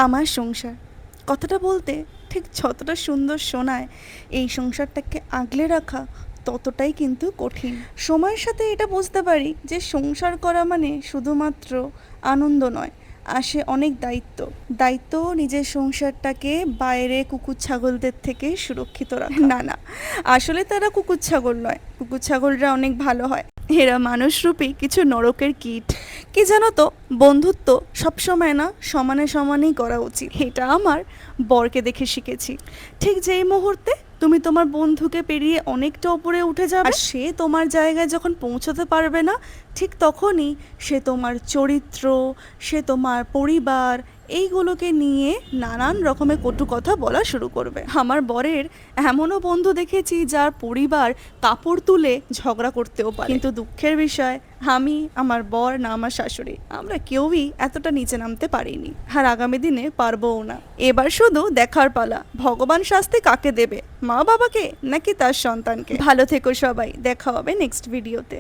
আমার সংসার কথাটা বলতে ঠিক যতটা সুন্দর শোনায়, এই সংসারটাকে আগলে রাখা ততটাই কিন্তু কঠিন। সময়ের সাথে এটা বুঝতে পারি যে সংসার করা মানে শুধুমাত্র আনন্দ নয়, আসে অনেক দায়িত্ব। দায়িত্ব নিজের সংসারটাকে বাইরে কুকুর ছাগলদের থেকে সুরক্ষিত রাখা। না না, আসলে তারা কুকুর ছাগল নয়, কুকুর ছাগলরা অনেক ভালো হয়। এরা মানুষরূপী কিছু নরকের কীট। কি জানো তো, বন্ধুত্ব সবসময় না সমানে সমানেই করা উচিত। এটা আমার বরকে দেখে শিখেছি। ঠিক যেই মুহূর্তে তুমি তোমার বন্ধুকে পেরিয়ে অনেকটা উপরে উঠে যাবে, আর সে তোমার জায়গায় যখন পৌঁছতে পারবে না, ঠিক তখনই সে তোমার চরিত্র, সে তোমার পরিবার, এইগুলোকে নিয়ে নানান রকমের কটু কথা বলা শুরু করবে। আমার বরের এমনও বন্ধু দেখেছি যার পরিবার কাপড় তুলে ঝগড়া করতেও পারে। কিন্তু দুঃখের বিষয়, আমি, আমার বর না আমার শাশুড়ি, আমরা কেউই এতটা নিচে নামতে পারিনি, আর আগামী দিনে পারবও না। এবার শুধু দেখার পালা, ভগবান শাস্তি কাকে দেবে, মা বাবাকে নাকি তার সন্তানকে। ভালো থেকো সবাই, দেখা হবে নেক্সট ভিডিওতে।